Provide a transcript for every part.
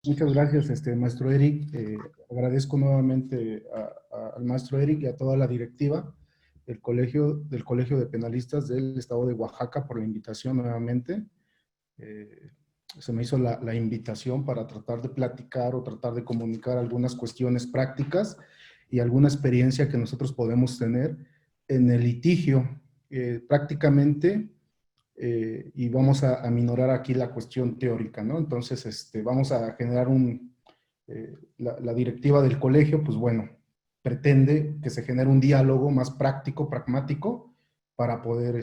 Muchas gracias, maestro Eric. Agradezco nuevamente al maestro Eric y a toda la directiva del Colegio de Penalistas del Estado de Oaxaca por la invitación nuevamente. Eh, Se me hizo la invitación para tratar de platicar o tratar de comunicar algunas cuestiones prácticas y alguna experiencia que nosotros podemos tener en el litigio. Prácticamente y vamos a minorar aquí la cuestión teórica, ¿no? Entonces, vamos a generar la directiva del colegio, pues bueno, pretende que se genere un diálogo más práctico, pragmático, para poder,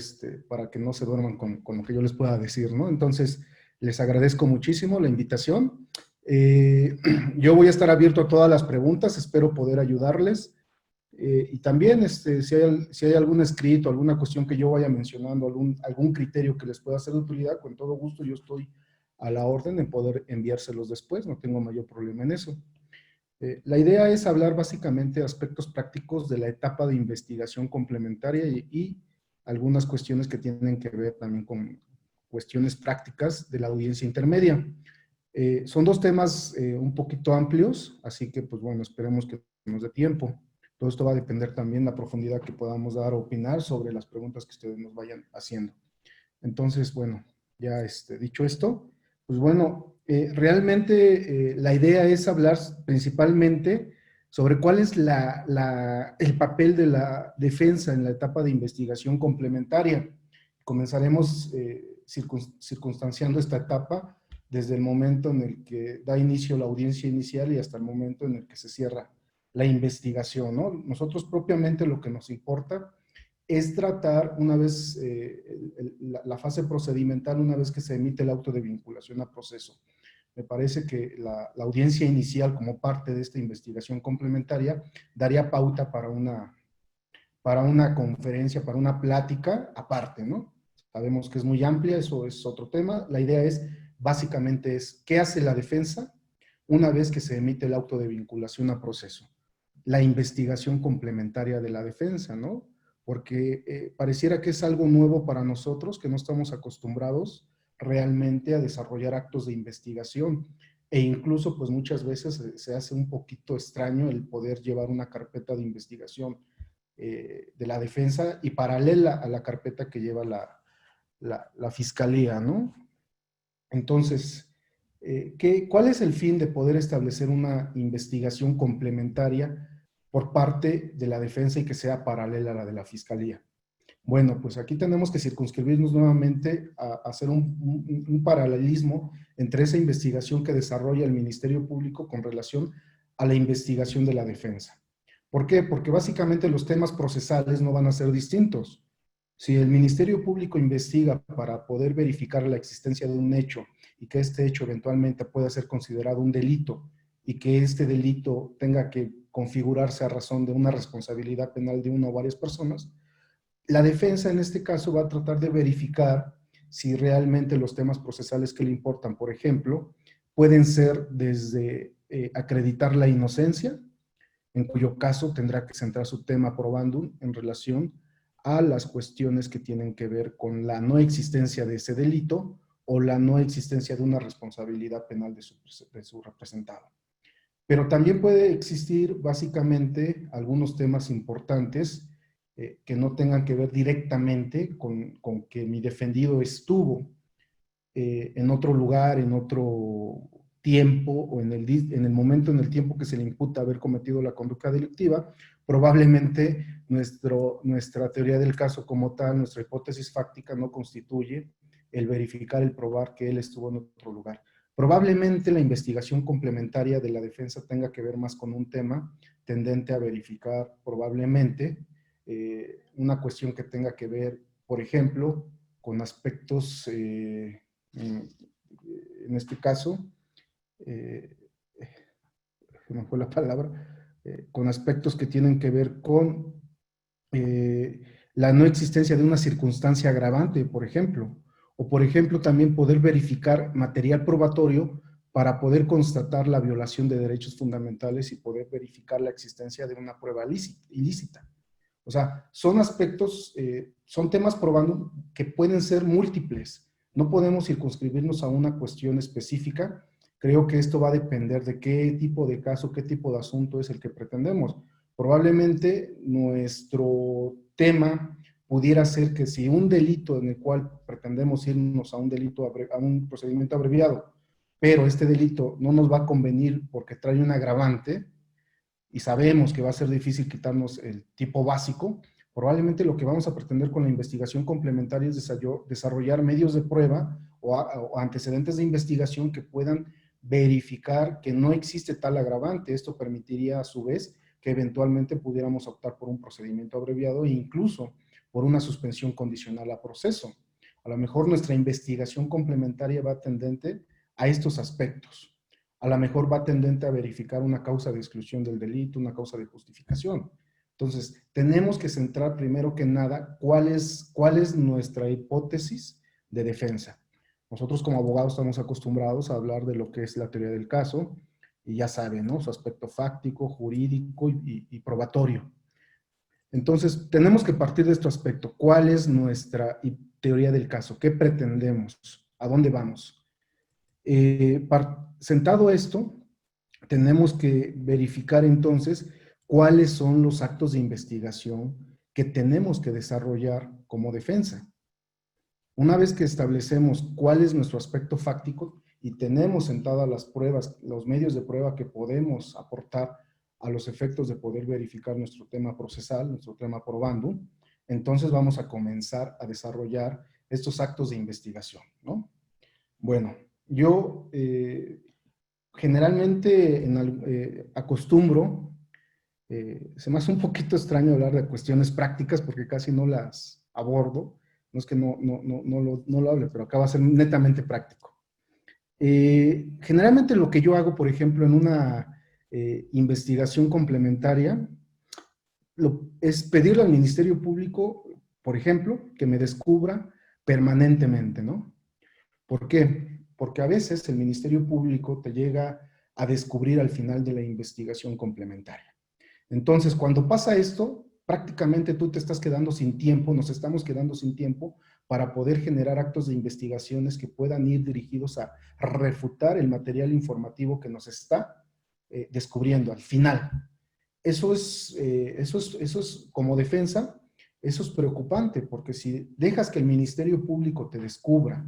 para que no se duerman con lo que yo les pueda decir, ¿no? Entonces, les agradezco muchísimo la invitación. Yo voy a estar abierto a todas las preguntas, espero poder ayudarles. Y también, si hay algún escrito, alguna cuestión que yo vaya mencionando, algún criterio que les pueda ser de utilidad, con todo gusto yo estoy a la orden en poder enviárselos después, no tengo mayor problema en eso. La idea es hablar básicamente de aspectos prácticos de la etapa de investigación complementaria y algunas cuestiones que tienen que ver también con cuestiones prácticas de la audiencia intermedia. Son dos temas un poquito amplios, así que pues bueno, esperemos que nos dé tiempo. Todo esto va a depender también de la profundidad que podamos dar o opinar sobre las preguntas que ustedes nos vayan haciendo. Entonces, bueno, ya dicho esto, pues bueno, realmente la idea es hablar principalmente sobre cuál es el papel de la defensa en la etapa de investigación complementaria. Comenzaremos circunstanciando esta etapa desde el momento en el que da inicio la audiencia inicial y hasta el momento en el que se cierra la investigación, ¿no? Nosotros propiamente lo que nos importa es tratar una vez la fase procedimental, una vez que se emite el auto de vinculación a proceso. Me parece que la audiencia inicial como parte de esta investigación complementaria daría pauta para una conferencia, para una plática aparte, ¿no? Sabemos que es muy amplia, eso es otro tema. La idea es, básicamente es, ¿qué hace la defensa una vez que se emite el auto de vinculación a proceso? La investigación complementaria de la defensa, ¿no? Porque pareciera que es algo nuevo para nosotros, que no estamos acostumbrados realmente a desarrollar actos de investigación e incluso pues muchas veces se hace un poquito extraño el poder llevar una carpeta de investigación de la defensa y paralela a la carpeta que lleva la fiscalía, ¿no? Entonces, ¿cuál es el fin de poder establecer una investigación complementaria por parte de la defensa y que sea paralela a la de la fiscalía? Bueno, pues aquí tenemos que circunscribirnos nuevamente a hacer un paralelismo entre esa investigación que desarrolla el Ministerio Público con relación a la investigación de la defensa. ¿Por qué? Porque básicamente los temas procesales no van a ser distintos. Si el Ministerio Público investiga para poder verificar la existencia de un hecho y que este hecho eventualmente pueda ser considerado un delito y que este delito tenga que configurarse a razón de una responsabilidad penal de una o varias personas, la defensa en este caso va a tratar de verificar si realmente los temas procesales que le importan, por ejemplo, pueden ser desde acreditar la inocencia, en cuyo caso tendrá que centrar su tema probandum en relación a las cuestiones que tienen que ver con la no existencia de ese delito o la no existencia de una responsabilidad penal de su representado. Pero también puede existir básicamente algunos temas importantes que no tengan que ver directamente con que mi defendido estuvo en otro lugar, en otro tiempo o en el momento, en el tiempo que se le imputa haber cometido la conducta delictiva. Probablemente nuestra teoría del caso como tal, nuestra hipótesis fáctica no constituye el verificar, el probar que él estuvo en otro lugar. Probablemente la investigación complementaria de la defensa tenga que ver más con un tema tendente a verificar probablemente una cuestión que tenga que ver, por ejemplo, con aspectos, en este caso, se me fue la palabra, con aspectos que tienen que ver con eh, la no existencia de una circunstancia agravante, por ejemplo, o por ejemplo también poder verificar material probatorio para poder constatar la violación de derechos fundamentales y poder verificar la existencia de una prueba ilícita. O sea, son aspectos, son temas probando que pueden ser múltiples. No podemos circunscribirnos a una cuestión específica Creo que esto va a depender de qué tipo de caso, qué tipo de asunto es el que pretendemos. Probablemente nuestro tema pudiera ser que si un delito en el cual pretendemos irnos a un delito, a un procedimiento abreviado, pero este delito no nos va a convenir porque trae un agravante y sabemos que va a ser difícil quitarnos el tipo básico, probablemente lo que vamos a pretender con la investigación complementaria es desarrollar medios de prueba o antecedentes de investigación que puedan verificar que no existe tal agravante. Esto permitiría a su vez que eventualmente pudiéramos optar por un procedimiento abreviado e incluso por una suspensión condicional a proceso. A lo mejor nuestra investigación complementaria va tendente a estos aspectos. A lo mejor va tendente a verificar una causa de exclusión del delito, una causa de justificación. Entonces, tenemos que centrar primero que nada cuál es nuestra hipótesis de defensa. Nosotros como abogados estamos acostumbrados a hablar de lo que es la teoría del caso, y ya saben, ¿no? Su aspecto fáctico, jurídico y probatorio. Entonces, tenemos que partir de este aspecto. ¿Cuál es nuestra teoría del caso? ¿Qué pretendemos? ¿A dónde vamos? Sentado esto, tenemos que verificar entonces cuáles son los actos de investigación que tenemos que desarrollar como defensa. Una vez que establecemos cuál es nuestro aspecto fáctico y tenemos sentadas las pruebas, los medios de prueba que podemos aportar a los efectos de poder verificar nuestro tema procesal, nuestro tema probando, entonces vamos a comenzar a desarrollar estos actos de investigación, ¿no? Bueno, yo generalmente acostumbro, se me hace un poquito extraño hablar de cuestiones prácticas porque casi no las abordo, no es que no lo hable, pero acá va a ser netamente práctico. Generalmente lo que yo hago, por ejemplo, en una investigación complementaria, es pedirle al Ministerio Público, por ejemplo, que me descubra permanentemente, ¿no? ¿Por qué? Porque a veces el Ministerio Público te llega a descubrir al final de la investigación complementaria. Entonces, cuando pasa esto, prácticamente tú te estás quedando sin tiempo, nos estamos quedando sin tiempo para poder generar actos de investigaciones que puedan ir dirigidos a refutar el material informativo que nos está descubriendo al final. Eso es como defensa, eso es preocupante, porque si dejas que el Ministerio Público te descubra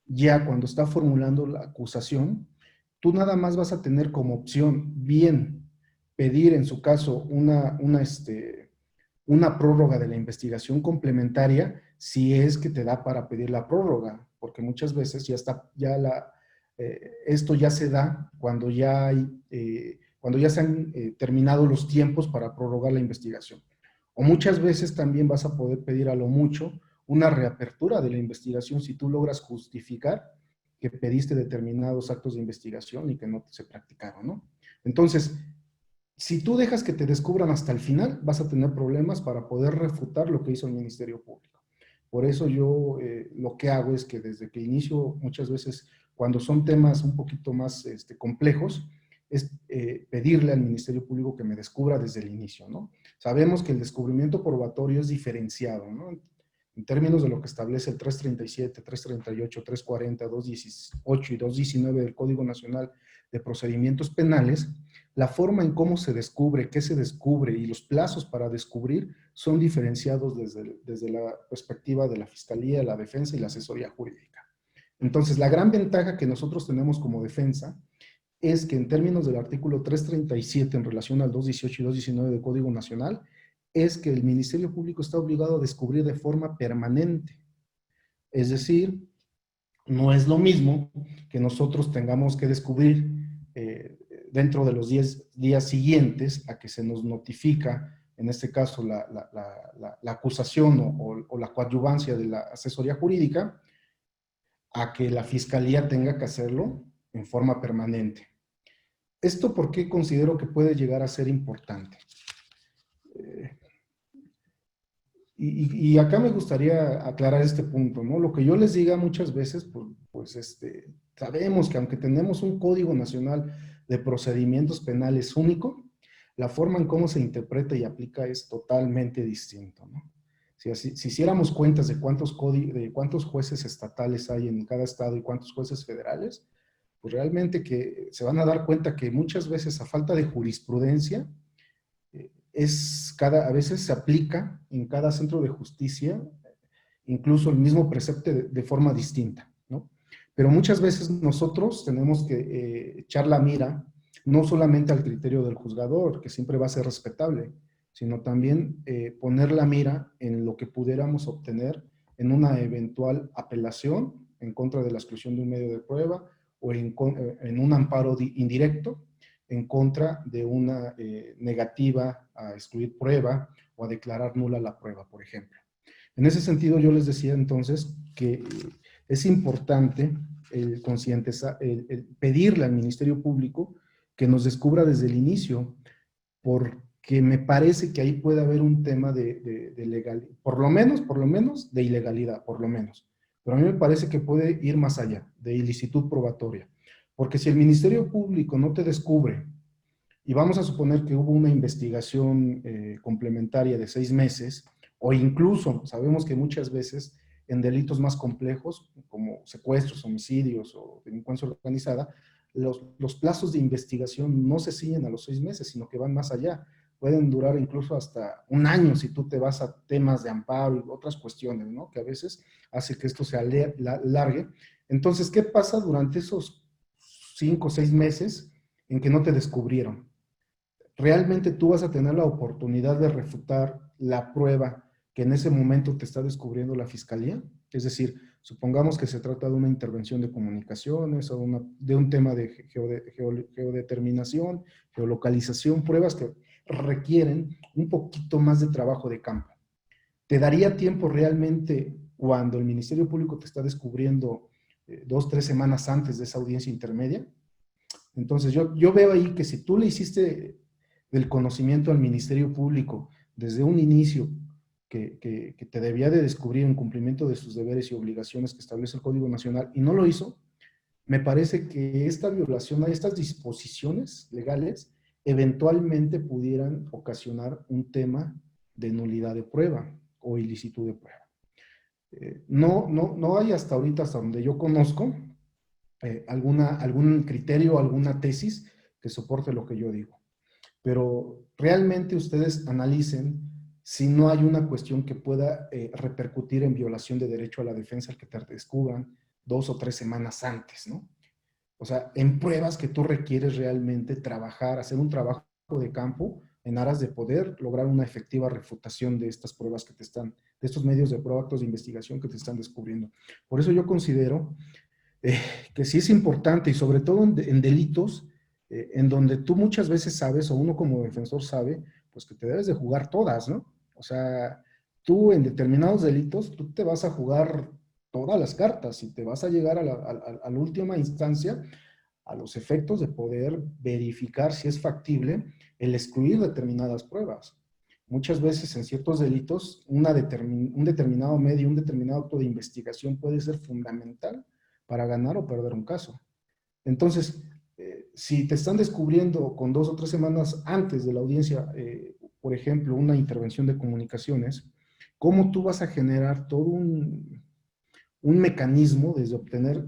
ya cuando está formulando la acusación, tú nada más vas a tener como opción bien pedir en su caso una prórroga de la investigación complementaria si es que te da para pedir la prórroga, porque muchas veces esto ya se da cuando ya se han terminado los tiempos para prorrogar la investigación. O muchas veces también vas a poder pedir a lo mucho una reapertura de la investigación si tú logras justificar que pediste determinados actos de investigación y que no se practicaron, ¿no? Entonces, si tú dejas que te descubran hasta el final, vas a tener problemas para poder refutar lo que hizo el Ministerio Público. Por eso yo lo que hago es que desde que inicio, muchas veces, cuando son temas un poquito más complejos, es pedirle al Ministerio Público que me descubra desde el inicio, ¿no? Sabemos que el descubrimiento probatorio es diferenciado, ¿no? En términos de lo que establece el 337, 338, 340, 218 y 219 del Código Nacional de Procedimientos Penales, la forma en cómo se descubre, qué se descubre y los plazos para descubrir son diferenciados desde la perspectiva de la Fiscalía, la Defensa y la Asesoría Jurídica. Entonces, la gran ventaja que nosotros tenemos como defensa es que en términos del artículo 337 en relación al 218 y 219 del Código Nacional, es que el Ministerio Público está obligado a descubrir de forma permanente. Es decir, no es lo mismo que nosotros tengamos que descubrir dentro de los 10 días siguientes a que se nos notifica, en este caso, la acusación o la coadyuvancia de la asesoría jurídica, a que la fiscalía tenga que hacerlo en forma permanente. ¿Esto por qué considero que puede llegar a ser importante? Y acá me gustaría aclarar este punto, ¿no? Lo que yo les diga muchas veces, pues sabemos que aunque tenemos un Código Nacional de Procedimientos Penales único, la forma en cómo se interpreta y aplica es totalmente distinto, ¿no? Si hiciéramos cuentas de cuántos jueces estatales hay en cada estado y cuántos jueces federales, pues realmente que se van a dar cuenta que muchas veces a falta de jurisprudencia, a veces se aplica en cada centro de justicia incluso el mismo precepto de forma distinta, ¿no? Pero muchas veces nosotros tenemos que echar la mira no solamente al criterio del juzgador, que siempre va a ser respetable, sino también poner la mira en lo que pudiéramos obtener en una eventual apelación en contra de la exclusión de un medio de prueba o en un amparo indirecto en contra de una negativa a excluir prueba o a declarar nula la prueba, por ejemplo. En ese sentido, yo les decía entonces que es importante el pedirle al Ministerio Público que nos descubra desde el inicio, porque me parece que ahí puede haber un tema de legalidad, por lo menos de ilegalidad, por lo menos. Pero a mí me parece que puede ir más allá, de ilicitud probatoria. Porque si el Ministerio Público no te descubre, y vamos a suponer que hubo una investigación complementaria de 6 meses, o incluso sabemos que muchas veces en delitos más complejos, como secuestros, homicidios o delincuencia organizada, los plazos de investigación no se ciñen a los 6 meses, sino que van más allá. Pueden durar incluso hasta un año si tú te vas a temas de amparo y otras cuestiones, ¿no? Que a veces hace que esto se alargue. Entonces, ¿qué pasa durante esos 5 o 6 meses en que no te descubrieron? ¿Realmente tú vas a tener la oportunidad de refutar la prueba que en ese momento te está descubriendo la fiscalía? Es decir, supongamos que se trata de una intervención de comunicaciones o de un tema de geodeterminación, geolocalización, pruebas que requieren un poquito más de trabajo de campo. ¿Te daría tiempo realmente cuando el Ministerio Público te está descubriendo 2, 3 semanas antes de esa audiencia intermedia? Entonces yo veo ahí que si tú le hiciste del conocimiento al Ministerio Público desde un inicio que te debía de descubrir en cumplimiento de sus deberes y obligaciones que establece el Código Nacional y no lo hizo, me parece que esta violación a estas disposiciones legales eventualmente pudieran ocasionar un tema de nulidad de prueba o ilicitud de prueba. No hay hasta ahorita, hasta donde yo conozco, algún criterio, alguna tesis que soporte lo que yo digo. Pero realmente ustedes analicen si no hay una cuestión que pueda repercutir en violación de derecho a la defensa al que te descubran 2 o 3 semanas antes, ¿no? O sea, en pruebas que tú requieres realmente trabajar, hacer un trabajo de campo en aras de poder lograr una efectiva refutación de estas pruebas que te están, de estos medios de prueba, actos de investigación que te están descubriendo. Por eso yo considero que sí es importante y sobre todo en delitos en donde tú muchas veces sabes, o uno como defensor sabe, pues que te debes de jugar todas, ¿no? O sea, tú en determinados delitos, tú te vas a jugar todas las cartas y te vas a llegar a la última instancia a los efectos de poder verificar si es factible el excluir determinadas pruebas. Muchas veces en ciertos delitos un determinado medio, un determinado acto de investigación puede ser fundamental para ganar o perder un caso. Entonces, si te están descubriendo con 2 o 3 semanas antes de la audiencia, por ejemplo, una intervención de comunicaciones, ¿cómo tú vas a generar todo un mecanismo desde obtener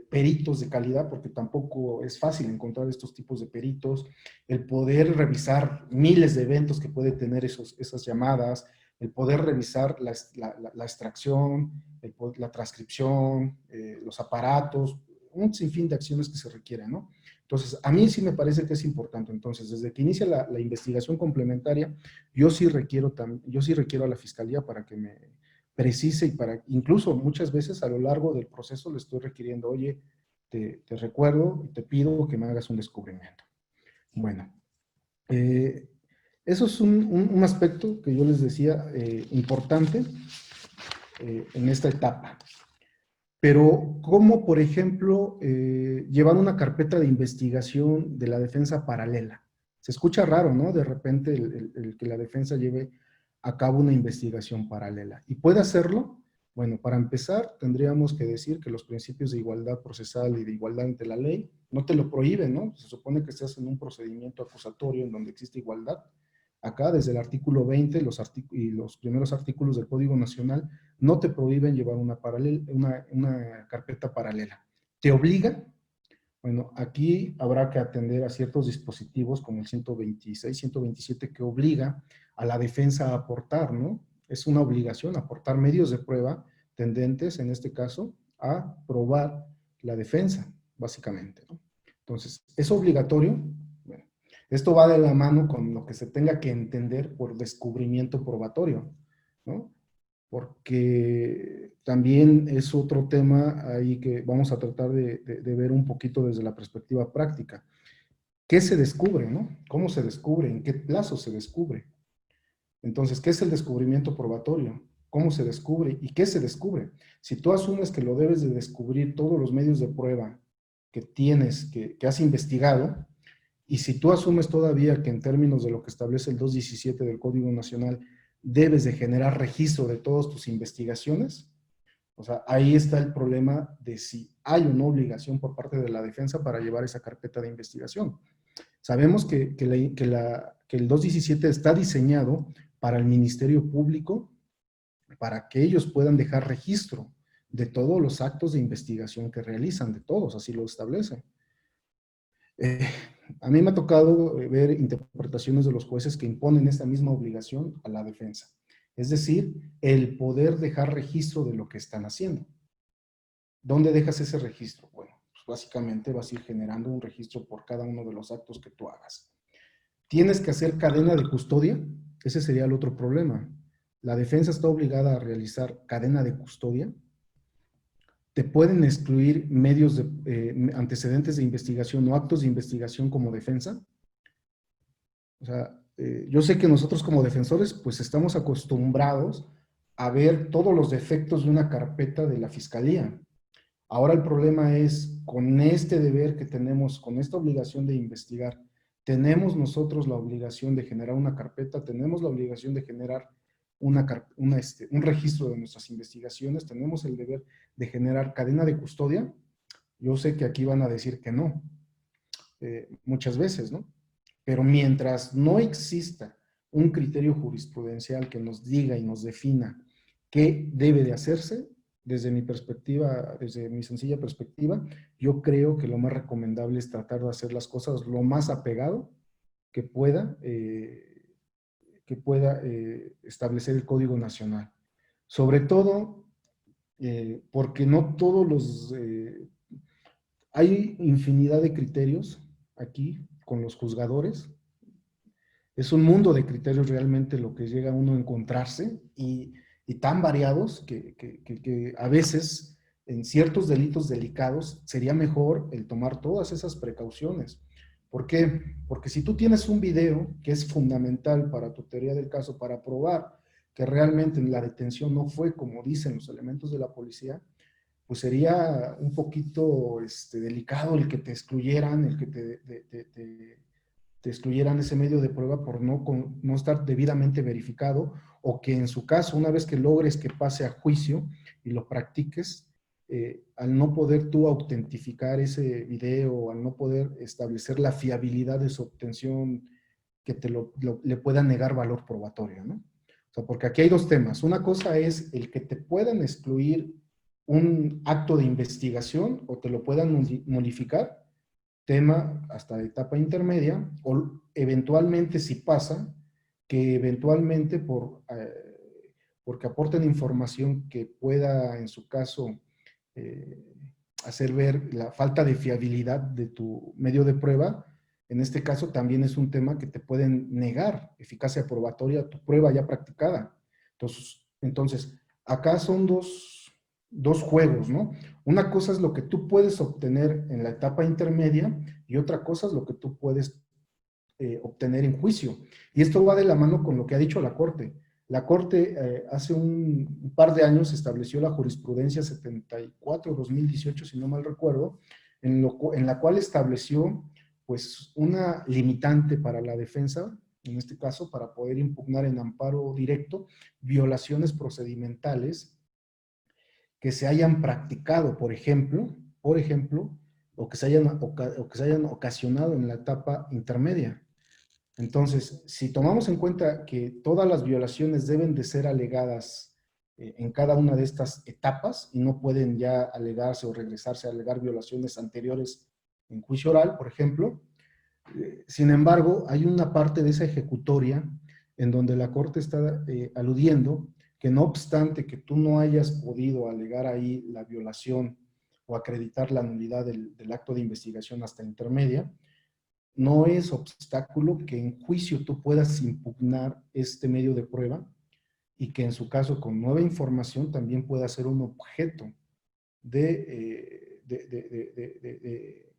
peritos de calidad, porque tampoco es fácil encontrar estos tipos de peritos, el poder revisar miles de eventos que puede tener esas llamadas, el poder revisar la extracción, la transcripción, los aparatos, un sinfín de acciones que se requieren, ¿no? Entonces, a mí sí me parece que es importante. Entonces, desde que inicia la investigación complementaria, yo sí requiero a la Fiscalía para que me precise y para, incluso muchas veces a lo largo del proceso le estoy requiriendo, oye, te recuerdo y te pido que me hagas un descubrimiento. Bueno, eso es un aspecto que yo les decía importante en esta etapa. Pero, ¿cómo, por ejemplo, llevar una carpeta de investigación de la defensa paralela? Se escucha raro, ¿no? De repente el que la defensa lleve a cabo una investigación paralela. ¿Y puede hacerlo? Bueno, para empezar, tendríamos que decir que los principios de igualdad procesal y de igualdad ante la ley no te lo prohíben, ¿no? Se supone que estás en un procedimiento acusatorio en donde existe igualdad. Acá, desde el artículo 20 y los primeros artículos del Código Nacional, no te prohíben llevar una carpeta paralela. Te obligan Bueno, aquí habrá que atender a ciertos dispositivos como el 126, 127 que obliga a la defensa a aportar, ¿no? Es una obligación aportar medios de prueba tendentes, en este caso, a probar la defensa, básicamente, ¿no? Entonces, ¿es obligatorio? Bueno, esto va de la mano con lo que se tenga que entender por descubrimiento probatorio, ¿no? Porque también es otro tema ahí que vamos a tratar de ver un poquito desde la perspectiva práctica. ¿Qué se descubre, no? ¿Cómo se descubre? ¿En qué plazo se descubre? Entonces, ¿qué es el descubrimiento probatorio? ¿Cómo se descubre? ¿Y qué se descubre? Si tú asumes que lo debes de descubrir todos los medios de prueba que tienes, que has investigado, y si tú asumes todavía que en términos de lo que establece el 217 del Código Nacional, debes de generar registro de todas tus investigaciones, o sea, ahí está el problema de si hay una obligación por parte de la defensa para llevar esa carpeta de investigación. Sabemos que el 217 está diseñado para el Ministerio Público, para que ellos puedan dejar registro de todos los actos de investigación que realizan, de todos, así lo establece. Eh, a mí me ha tocado ver interpretaciones de los jueces que imponen esta misma obligación a la defensa. Es decir, el poder dejar registro de lo que están haciendo. ¿Dónde dejas ese registro? Bueno, pues básicamente vas a ir generando un registro por cada uno de los actos que tú hagas. ¿Tienes que hacer cadena de custodia? Ese sería el otro problema. La defensa está obligada a realizar cadena de custodia. Te pueden excluir medios de antecedentes de investigación o actos de investigación como defensa. O sea, yo sé que nosotros como defensores pues estamos acostumbrados a ver todos los defectos de una carpeta de la fiscalía. Ahora el problema es con este deber que tenemos, con esta obligación de investigar, tenemos nosotros la obligación de generar una carpeta, tenemos la obligación de generar un registro de nuestras investigaciones, tenemos el deber de generar cadena de custodia. Yo sé que aquí van a decir que no, muchas veces, ¿no? Pero mientras no exista un criterio jurisprudencial que nos diga y nos defina qué debe de hacerse, desde mi perspectiva, desde mi sencilla perspectiva, yo creo que lo más recomendable es tratar de hacer las cosas lo más apegado que pueda, establecer el Código Nacional. Sobre todo, porque no todos hay infinidad de criterios aquí con los juzgadores. Es un mundo de criterios realmente lo que llega uno a encontrarse y tan variados que a veces en ciertos delitos delicados sería mejor el tomar todas esas precauciones. ¿Por qué? Porque si tú tienes un video que es fundamental para tu teoría del caso, para probar que realmente la detención no fue como dicen los elementos de la policía, pues sería un poquito delicado el que te excluyeran, el que te excluyeran ese medio de prueba por no estar debidamente verificado, o que en su caso, una vez que logres que pase a juicio y lo practiques, al no poder tú autentificar ese video, al no poder establecer la fiabilidad de su obtención, que le puedan negar valor probatorio, ¿no? O sea, porque aquí hay dos temas. Una cosa es el que te puedan excluir un acto de investigación o te lo puedan modificar, tema hasta de etapa intermedia, o eventualmente si pasa, que eventualmente porque aporten información que pueda en su caso eh, hacer ver la falta de fiabilidad de tu medio de prueba, en este caso también es un tema que te pueden negar eficacia probatoria a tu prueba ya practicada. Entonces acá son dos juegos, ¿no? Una cosa es lo que tú puedes obtener en la etapa intermedia y otra cosa es lo que tú puedes obtener en juicio. Y esto va de la mano con lo que ha dicho la Corte. La Corte hace un par de años estableció la jurisprudencia 74-2018, si no mal recuerdo, en la cual estableció pues una limitante para la defensa, en este caso para poder impugnar en amparo directo violaciones procedimentales que se hayan practicado, por ejemplo, o que se hayan ocasionado en la etapa intermedia. Entonces, si tomamos en cuenta que todas las violaciones deben de ser alegadas en cada una de estas etapas y no pueden ya alegarse o regresarse a alegar violaciones anteriores en juicio oral, por ejemplo. Sin embargo, hay una parte de esa ejecutoria en donde la Corte está aludiendo que no obstante que tú no hayas podido alegar ahí la violación o acreditar la nulidad del acto de investigación hasta intermedia, no es obstáculo que en juicio tú puedas impugnar este medio de prueba y que en su caso con nueva información también pueda ser un objeto de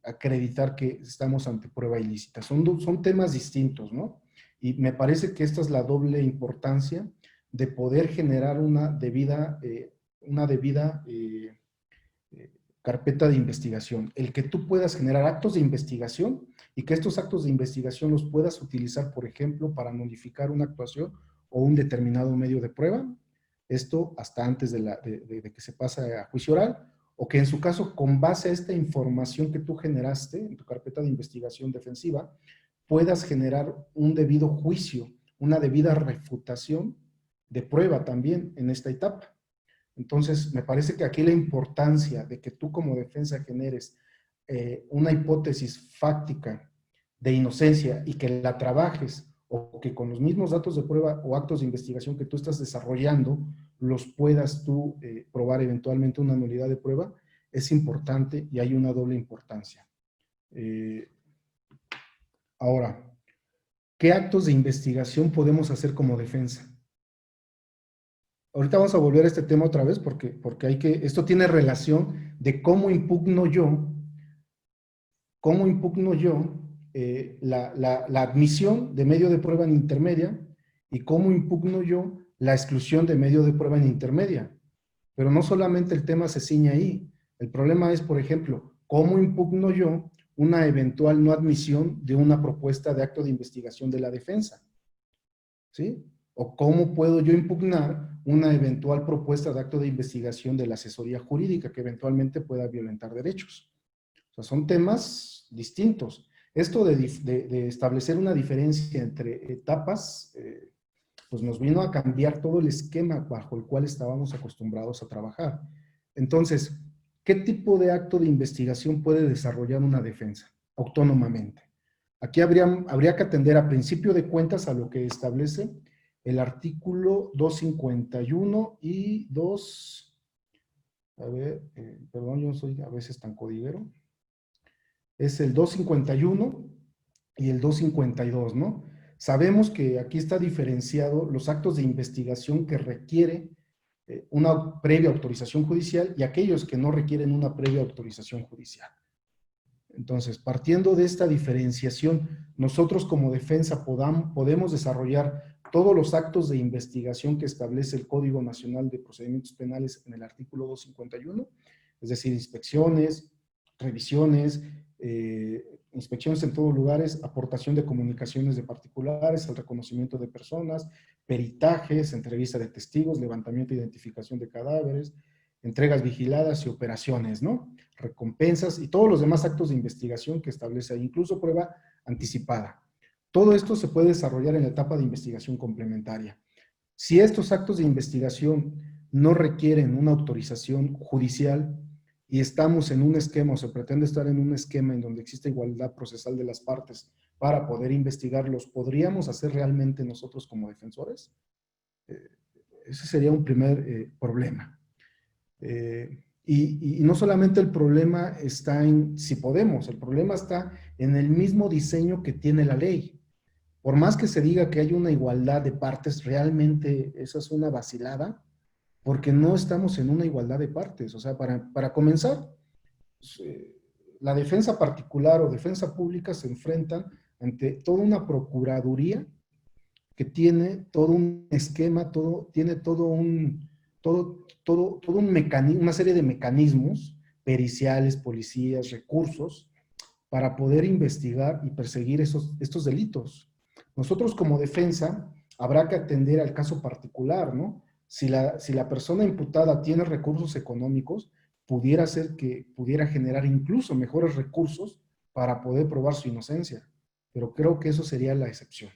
acreditar que estamos ante prueba ilícita. Son temas distintos, ¿no? Y me parece que esta es la doble importancia de poder generar una debida carpeta de investigación. El que tú puedas generar actos de investigación y que estos actos de investigación los puedas utilizar, por ejemplo, para modificar una actuación o un determinado medio de prueba, esto hasta antes de que se pase a juicio oral, o que en su caso, con base a esta información que tú generaste en tu carpeta de investigación defensiva, puedas generar un debido juicio, una debida refutación de prueba también en esta etapa. Entonces, me parece que aquí la importancia de que tú como defensa generes una hipótesis fáctica de inocencia y que la trabajes o que con los mismos datos de prueba o actos de investigación que tú estás desarrollando los puedas tú probar eventualmente una nulidad de prueba, es importante y hay una doble importancia. Ahora, ¿qué actos de investigación podemos hacer como defensa? Ahorita vamos a volver a este tema otra vez porque esto tiene relación de cómo impugno yo la admisión de medio de prueba en intermedia y cómo impugno yo la exclusión de medio de prueba en intermedia. Pero no solamente el tema se ciñe ahí. El problema es, por ejemplo, cómo impugno yo una eventual no admisión de una propuesta de acto de investigación de la defensa. ¿Sí? O cómo puedo yo impugnar una eventual propuesta de acto de investigación de la asesoría jurídica que eventualmente pueda violentar derechos. O sea, son temas distintos. Esto de establecer una diferencia entre etapas, pues nos vino a cambiar todo el esquema bajo el cual estábamos acostumbrados a trabajar. Entonces, ¿qué tipo de acto de investigación puede desarrollar una defensa autónomamente? Aquí habría que atender a principio de cuentas a lo que establece el artículo 251 y 2, a ver, perdón, yo soy a veces tan codiguero, es el 251 y el 252, ¿no? Sabemos que aquí está diferenciado los actos de investigación que requiere una previa autorización judicial y aquellos que no requieren una previa autorización judicial. Entonces, partiendo de esta diferenciación, nosotros como defensa podemos desarrollar todos los actos de investigación que establece el Código Nacional de Procedimientos Penales en el artículo 251, es decir, inspecciones, revisiones, inspecciones en todos lugares, aportación de comunicaciones de particulares, el reconocimiento de personas, peritajes, entrevista de testigos, levantamiento e identificación de cadáveres, entregas vigiladas y operaciones, ¿no? Recompensas y todos los demás actos de investigación que establece, incluso prueba anticipada. Todo esto se puede desarrollar en la etapa de investigación complementaria. Si estos actos de investigación no requieren una autorización judicial y estamos en un esquema o se pretende estar en un esquema en donde existe igualdad procesal de las partes para poder investigarlos, ¿podríamos hacer realmente nosotros como defensores? Ese sería un primer problema. Y no solamente el problema está en si podemos, el problema está en el mismo diseño que tiene la ley. Por más que se diga que hay una igualdad de partes, realmente esa es una vacilada, porque no estamos en una igualdad de partes. O sea, para comenzar, la defensa particular o defensa pública se enfrentan ante toda una procuraduría que tiene todo un esquema, tiene todo un mecanismo, una serie de mecanismos periciales, policías, recursos, para poder investigar y perseguir estos delitos. Nosotros como defensa habrá que atender al caso particular, ¿no? Si la persona imputada tiene recursos económicos, pudiera ser que pudiera generar incluso mejores recursos para poder probar su inocencia, pero creo que eso sería la excepción.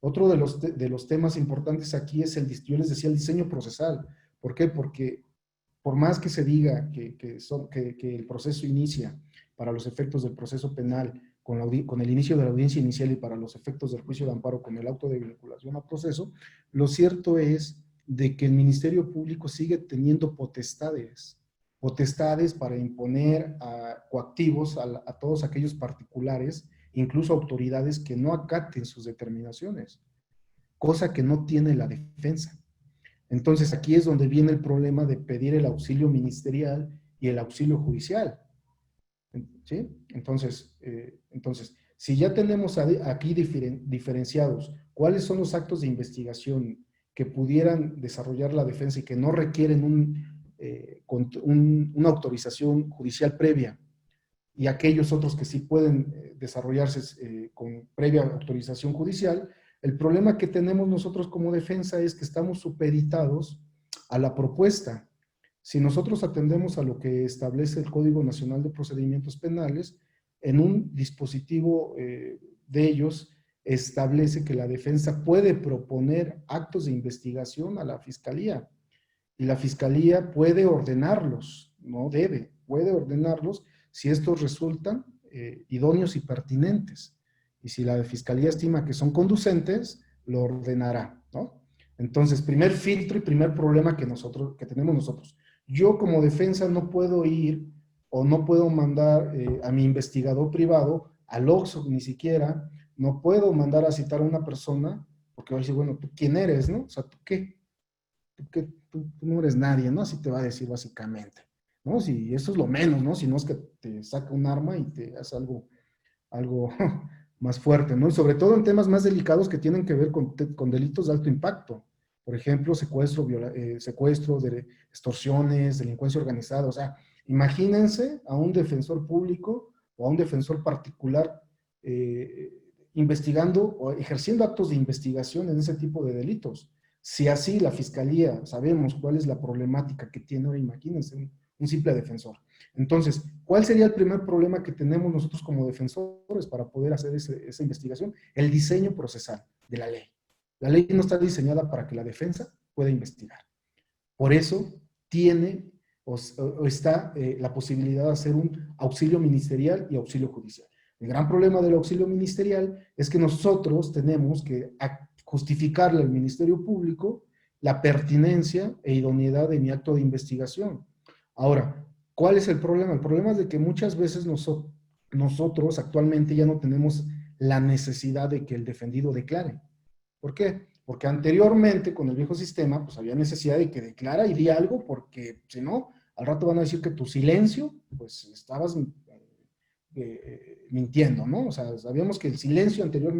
Otro de los temas importantes aquí es yo les decía, el diseño procesal. ¿Por qué? Porque por más que se diga que el proceso inicia para los efectos del proceso penal con el inicio de la audiencia inicial y para los efectos del juicio de amparo con el auto de vinculación a proceso, lo cierto es de que el Ministerio Público sigue teniendo potestades para imponer coactivos a todos aquellos particulares, incluso autoridades que no acaten sus determinaciones, cosa que no tiene la defensa. Entonces aquí es donde viene el problema de pedir el auxilio ministerial y el auxilio judicial. ¿Sí? Entonces, si ya tenemos aquí diferenciados cuáles son los actos de investigación que pudieran desarrollar la defensa y que no requieren una autorización judicial previa, y aquellos otros que sí pueden desarrollarse con previa autorización judicial, el problema que tenemos nosotros como defensa es que estamos supeditados a la propuesta. Si nosotros atendemos a lo que establece el Código Nacional de Procedimientos Penales, en un dispositivo de ellos establece que la defensa puede proponer actos de investigación a la Fiscalía y la Fiscalía puede ordenarlos, no debe, puede ordenarlos si estos resultan idóneos y pertinentes. Y si la Fiscalía estima que son conducentes, lo ordenará, ¿no? Entonces, primer filtro y primer problema que tenemos nosotros. Yo como defensa no puedo ir o no puedo mandar a mi investigador privado, al OXXO ni siquiera, no puedo mandar a citar a una persona, porque va a decir, bueno, ¿tú quién eres, no? O sea, ¿tú qué? Tú no eres nadie, ¿no? Así te va a decir básicamente, ¿no? Si eso es lo menos, ¿no? Si no es que te saca un arma y te hace algo más fuerte, ¿no? Y sobre todo en temas más delicados que tienen que ver con delitos de alto impacto. Por ejemplo, secuestro, extorsiones, delincuencia organizada. O sea, imagínense a un defensor público o a un defensor particular investigando o ejerciendo actos de investigación en ese tipo de delitos. Si así la Fiscalía sabemos cuál es la problemática que tiene, ahora imagínense un simple defensor. Entonces, ¿cuál sería el primer problema que tenemos nosotros como defensores para poder hacer esa investigación? El diseño procesal de la ley. La ley no está diseñada para que la defensa pueda investigar. Por eso tiene o está la posibilidad de hacer un auxilio ministerial y auxilio judicial. El gran problema del auxilio ministerial es que nosotros tenemos que justificarle al Ministerio Público la pertinencia e idoneidad de mi acto de investigación. Ahora, ¿cuál es el problema? El problema es de que muchas veces nosotros actualmente ya no tenemos la necesidad de que el defendido declare. ¿Por qué? Porque anteriormente, con el viejo sistema, pues había necesidad de que declara y di algo, porque si no, al rato van a decir que tu silencio, pues estabas mintiendo, ¿no? O sea, sabíamos que el silencio anterior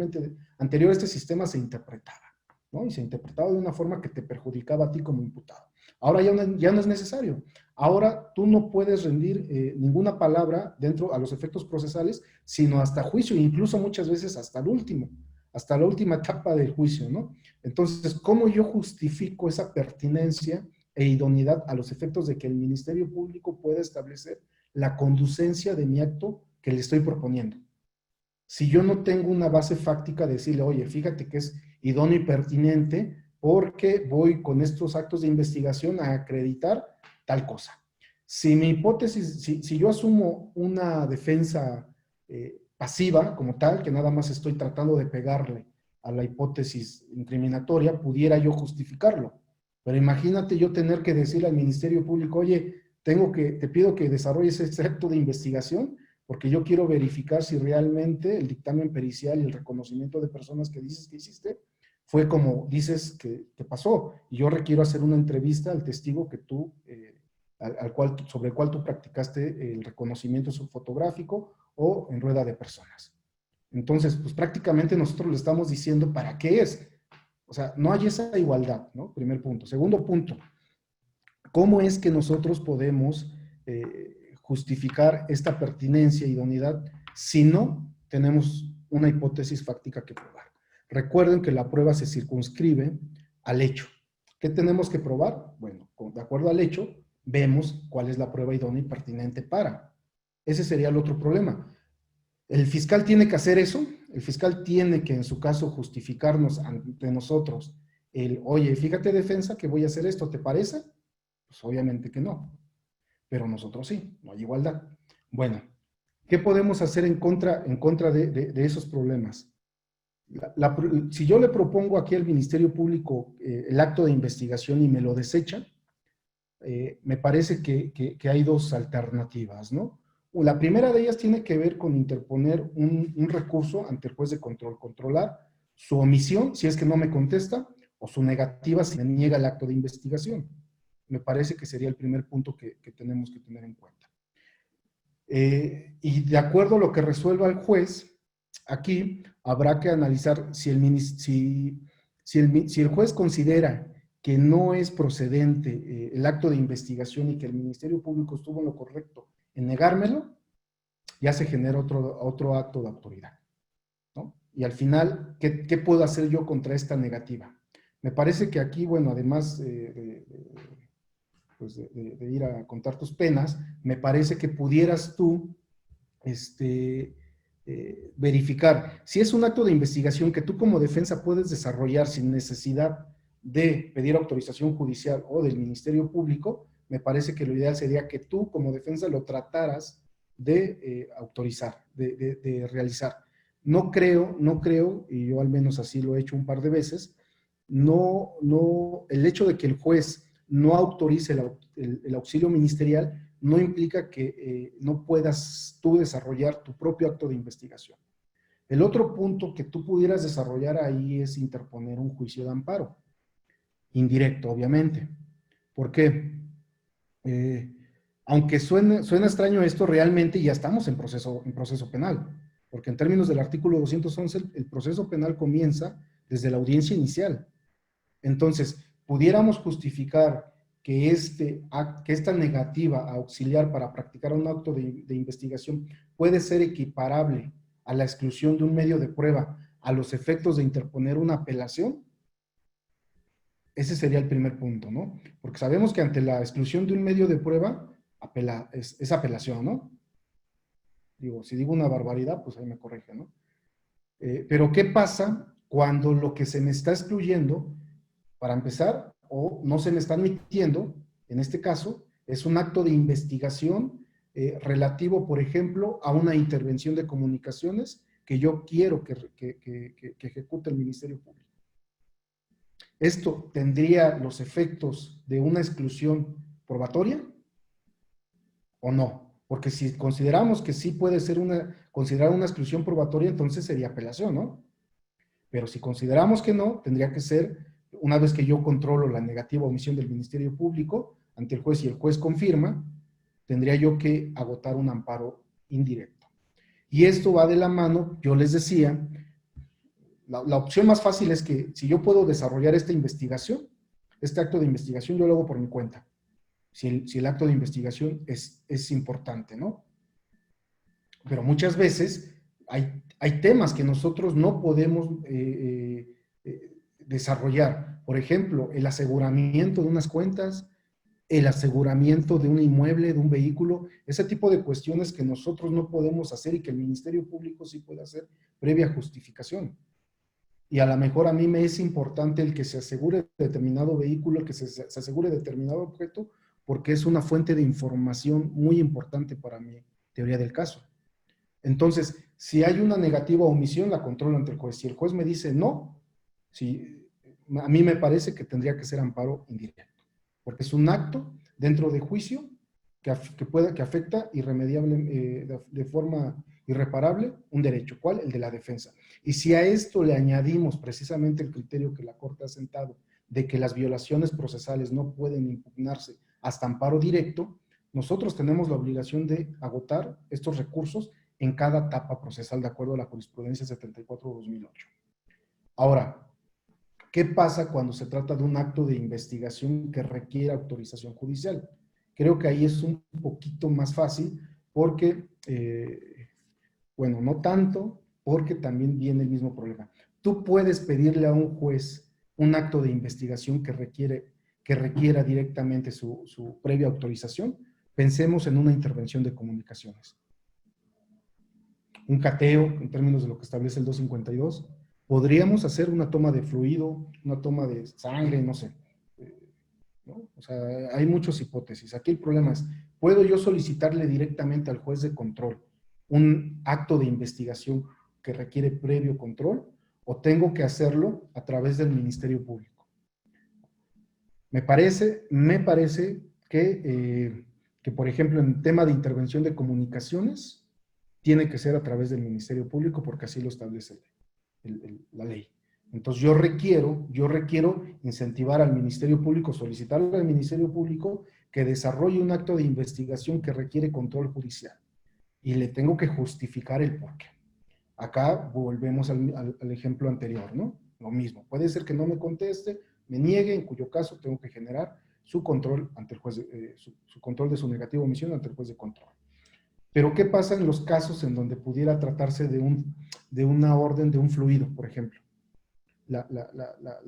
a este sistema se interpretaba, ¿no? Y se interpretaba de una forma que te perjudicaba a ti como imputado. Ahora ya no es necesario. Ahora tú no puedes rendir ninguna palabra a los efectos procesales, sino hasta juicio, incluso muchas veces hasta la última etapa del juicio, ¿no? Entonces, ¿cómo yo justifico esa pertinencia e idoneidad a los efectos de que el Ministerio Público pueda establecer la conducencia de mi acto que le estoy proponiendo? Si yo no tengo una base fáctica de decirle, oye, fíjate que es idóneo y pertinente porque voy con estos actos de investigación a acreditar tal cosa. Si mi hipótesis, si yo asumo una defensa pasiva como tal, que nada más estoy tratando de pegarle a la hipótesis incriminatoria, pudiera yo justificarlo. Pero imagínate yo tener que decirle al Ministerio Público, oye, te pido que desarrolles este acto de investigación porque yo quiero verificar si realmente el dictamen pericial y el reconocimiento de personas que dices que hiciste fue como dices que pasó. Y yo requiero hacer una entrevista al testigo que tú, sobre el cual tú practicaste el reconocimiento fotográfico o en rueda de personas. Entonces, pues prácticamente nosotros le estamos diciendo para qué es. O sea, no hay esa igualdad, ¿no? Primer punto. Segundo punto, ¿cómo es que nosotros podemos justificar esta pertinencia e idoneidad si no tenemos una hipótesis fáctica que probar? Recuerden que la prueba se circunscribe al hecho. ¿Qué tenemos que probar? Bueno, de acuerdo al hecho, vemos cuál es la prueba idónea y pertinente para. Ese sería el otro problema. El fiscal tiene que hacer eso. El fiscal tiene que, en su caso, justificarnos ante nosotros oye, fíjate, defensa, que voy a hacer esto, ¿te parece? Pues obviamente que no, pero nosotros sí, no hay igualdad. Bueno, ¿qué podemos hacer en contra de esos problemas? Si yo le propongo aquí al Ministerio Público el acto de investigación y me lo desecha, me parece que hay dos alternativas, ¿no? La primera de ellas tiene que ver con interponer un recurso ante el juez de control, controlar su omisión, si es que no me contesta, o su negativa si me niega el acto de investigación. Me parece que sería el primer punto que tenemos que tener en cuenta. Y de acuerdo a lo que resuelva el juez, aquí habrá que analizar si el juez considera que no es procedente el acto de investigación y que el Ministerio Público estuvo en lo correcto en negármelo, ya se genera otro acto de autoridad, ¿no? Y al final, ¿qué puedo hacer yo contra esta negativa? Me parece que aquí, bueno, además pues de ir a contar tus penas, me parece que pudieras tú verificar si es un acto de investigación que tú como defensa puedes desarrollar sin necesidad de pedir autorización judicial o del Ministerio Público. Me parece que lo ideal sería que tú como defensa lo trataras de autorizar, de realizar. No creo, y yo al menos así lo he hecho un par de veces, el hecho de que el juez no autorice el auxilio ministerial no implica que no puedas tú desarrollar tu propio acto de investigación. El otro punto que tú pudieras desarrollar ahí es interponer un juicio de amparo, indirecto, obviamente. ¿Por qué? Aunque suena extraño esto, realmente ya estamos en proceso penal, porque en términos del artículo 211, el proceso penal comienza desde la audiencia inicial. Entonces, pudiéramos justificar que esta negativa a auxiliar para practicar un acto de investigación puede ser equiparable a la exclusión de un medio de prueba a los efectos de interponer una apelación. Ese sería el primer punto, ¿no? Porque sabemos que ante la exclusión de un medio de prueba, es apelación, ¿no? Digo, si digo una barbaridad, pues ahí me corrige, ¿no? Pero ¿qué pasa cuando lo que se me está excluyendo, para empezar, o no se me está admitiendo, en este caso, es un acto de investigación relativo, por ejemplo, a una intervención de comunicaciones que yo quiero que ejecute el Ministerio Público? ¿Esto tendría los efectos de una exclusión probatoria o no? Porque si consideramos que sí puede ser considerar una exclusión probatoria, entonces sería apelación, ¿no? Pero si consideramos que no, tendría que ser, una vez que yo controlo la negativa omisión del Ministerio Público ante el juez y el juez confirma, tendría yo que agotar un amparo indirecto. Y esto va de la mano, yo les decía, la opción más fácil es que si yo puedo desarrollar esta investigación, este acto de investigación, yo lo hago por mi cuenta. Si el acto de investigación es importante, ¿no? Pero muchas veces hay temas que nosotros no podemos desarrollar. Por ejemplo, el aseguramiento de unas cuentas, el aseguramiento de un inmueble, de un vehículo, ese tipo de cuestiones que nosotros no podemos hacer y que el Ministerio Público sí puede hacer previa justificación. Y a lo mejor a mí me es importante el que se asegure determinado vehículo, el que se asegure determinado objeto, porque es una fuente de información muy importante para mi teoría del caso. Entonces, si hay una negativa omisión, la controlo ante el juez. Si el juez me dice no, a mí me parece que tendría que ser amparo indirecto, porque es un acto dentro de juicio que afecta irremediable, de forma irreparable un derecho. ¿Cuál? El de la defensa. Y si a esto le añadimos precisamente el criterio que la Corte ha sentado de que las violaciones procesales no pueden impugnarse hasta amparo directo, nosotros tenemos la obligación de agotar estos recursos en cada etapa procesal de acuerdo a la jurisprudencia 74/2008. Ahora, ¿qué pasa cuando se trata de un acto de investigación que requiere autorización judicial? Creo que ahí es un poquito más fácil porque, bueno, no tanto, porque también viene el mismo problema. Tú puedes pedirle a un juez un acto de investigación que requiera directamente su previa autorización. Pensemos en una intervención de comunicaciones. Un cateo, en términos de lo que establece el 252. Podríamos hacer una toma de fluido, una toma de sangre, no sé. ¿no? O sea, hay muchas hipótesis. Aquí el problema es, ¿puedo yo solicitarle directamente al juez de control un acto de investigación que requiere previo control o tengo que hacerlo a través del Ministerio Público? Me parece que, por ejemplo, en tema de intervención de comunicaciones, tiene que ser a través del Ministerio Público porque así lo establece la ley. Entonces yo requiero incentivar al Ministerio Público, solicitarle al Ministerio Público que desarrolle un acto de investigación que requiere control judicial y le tengo que justificar el porqué. Acá volvemos al ejemplo anterior, ¿no? Lo mismo, puede ser que no me conteste, me niegue, en cuyo caso tengo que generar su control ante el juez, su control de su negativa omisión ante el juez de control. Pero ¿qué pasa en los casos en donde pudiera tratarse de una orden de un fluido, por ejemplo? La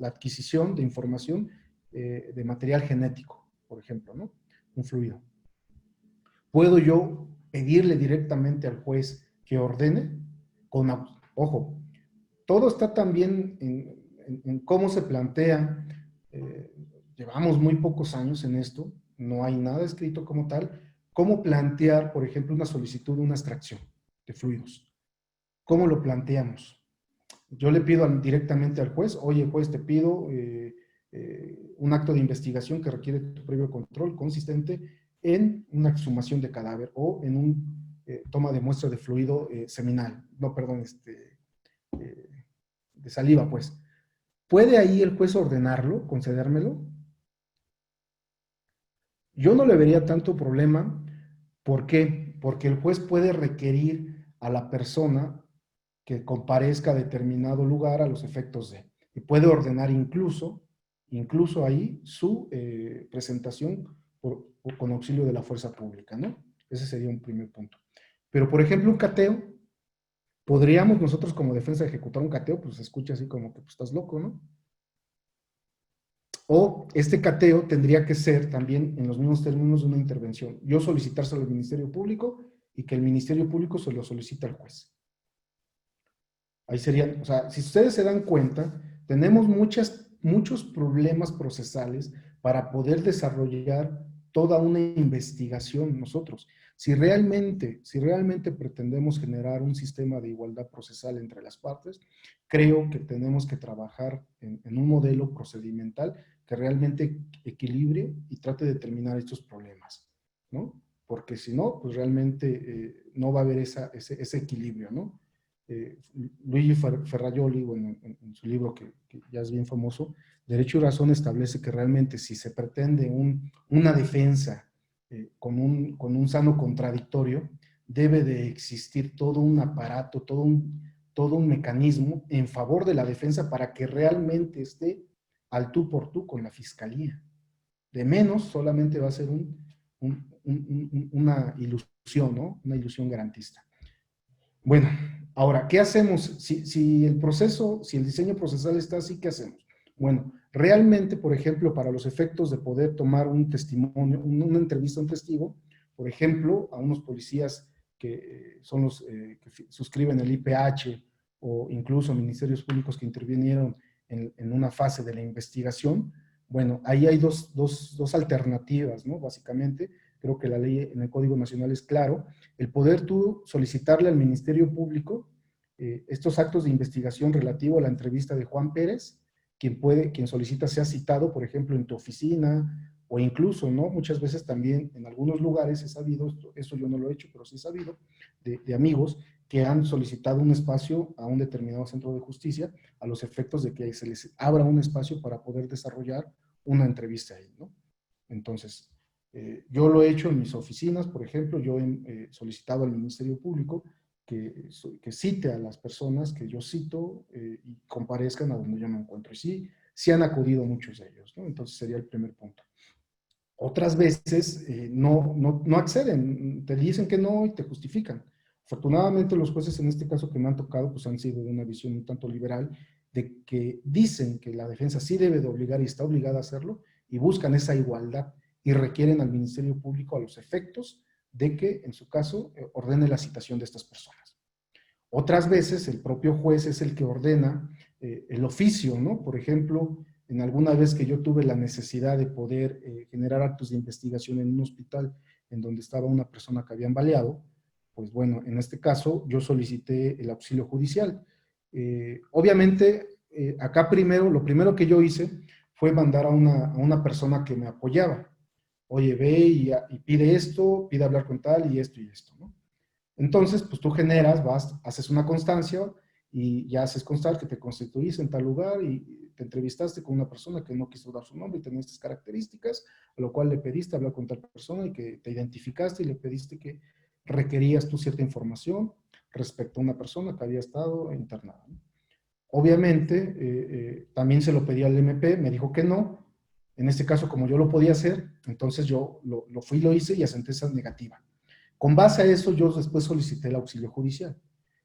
adquisición de información de material genético, por ejemplo, ¿no? Un fluido. ¿Puedo yo pedirle directamente al juez que ordene? Ojo, todo está también en cómo se plantea. Llevamos muy pocos años en esto, no hay nada escrito como tal. ¿Cómo plantear, por ejemplo, una solicitud de una extracción de fluidos? ¿Cómo lo planteamos? Yo le pido directamente al juez, oye juez, te pido un acto de investigación que requiere tu previo control consistente en una exhumación de cadáver o en un toma de muestra de fluido seminal, no, perdón, de saliva, pues. ¿Puede ahí el juez ordenarlo, concedérmelo? Yo no le vería tanto problema. ¿Por qué? Porque el juez puede requerir a la persona que comparezca a determinado lugar a los efectos de, y puede ordenar incluso ahí su presentación con auxilio de la fuerza pública, ¿no? Ese sería un primer punto. Pero, por ejemplo, un cateo, podríamos nosotros como defensa ejecutar un cateo, pues se escucha así como que pues, estás loco, ¿no? O este cateo tendría que ser también en los mismos términos de una intervención. Yo solicitárselo al Ministerio Público y que el Ministerio Público se lo solicite al juez. Ahí serían, o sea, si ustedes se dan cuenta, tenemos muchos problemas procesales para poder desarrollar toda una investigación nosotros. Si realmente pretendemos generar un sistema de igualdad procesal entre las partes, creo que tenemos que trabajar en un modelo procedimental que realmente equilibre y trate de determinar estos problemas, ¿no? Porque si no, pues realmente no va a haber ese equilibrio, ¿no? Luigi Ferrajoli, bueno, en su libro que ya es bien famoso, Derecho y Razón, establece que realmente si se pretende una defensa con un sano contradictorio, debe de existir todo un aparato, todo un mecanismo en favor de la defensa para que realmente esté al tú por tú con la fiscalía. De menos solamente va a ser una ilusión, ¿no? Una ilusión garantista. Bueno, ahora, ¿qué hacemos? Si el diseño procesal está así, ¿qué hacemos? Bueno, realmente, por ejemplo, para los efectos de poder tomar un testimonio, una entrevista a un testigo, por ejemplo, a unos policías que son los que suscriben el IPH o incluso ministerios públicos que intervinieron en una fase de la investigación, bueno, ahí hay dos alternativas, ¿no? Básicamente, creo que la ley en el Código Nacional es claro, el poder tú solicitarle al Ministerio Público estos actos de investigación relativo a la entrevista de Juan Pérez, quien solicita sea citado, por ejemplo, en tu oficina, o incluso, ¿no? Muchas veces también en algunos lugares he sabido, esto yo no lo he hecho, pero sí he sabido, de amigos que han solicitado un espacio a un determinado centro de justicia a los efectos de que se les abra un espacio para poder desarrollar una entrevista ahí, ¿no? Entonces, yo lo he hecho en mis oficinas, por ejemplo, yo he solicitado al Ministerio Público que cite a las personas que yo cito y comparezcan a donde yo me encuentro. Y sí han acudido muchos de ellos, ¿no? Entonces sería el primer punto. Otras veces no acceden, te dicen que no y te justifican. Afortunadamente los jueces en este caso que me han tocado pues han sido de una visión un tanto liberal, de que dicen que la defensa sí debe de obligar y está obligada a hacerlo y buscan esa igualdad y requieren al Ministerio Público a los efectos de que en su caso ordene la citación de estas personas. Otras veces el propio juez es el que ordena el oficio, ¿no? Por ejemplo, en alguna vez que yo tuve la necesidad de poder generar actos de investigación en un hospital en donde estaba una persona que habían baleado, pues bueno, en este caso yo solicité el auxilio judicial. Obviamente, acá primero, lo primero que yo hice fue mandar a una persona que me apoyaba. Oye, ve y pide esto, pide hablar con tal y esto, ¿no? Entonces, pues tú generas, vas, haces una constancia y ya haces constar que te constituís en tal lugar y te entrevistaste con una persona que no quiso dar su nombre y tenía estas características, a lo cual le pediste hablar con tal persona y que te identificaste y le pediste que requerías tú cierta información respecto a una persona que había estado internada, ¿no? Obviamente, también se lo pedí al MP, me dijo que no. En este caso, como yo lo podía hacer, entonces yo lo fui y lo hice y asenté esa negativa. Con base a eso, yo después solicité el auxilio judicial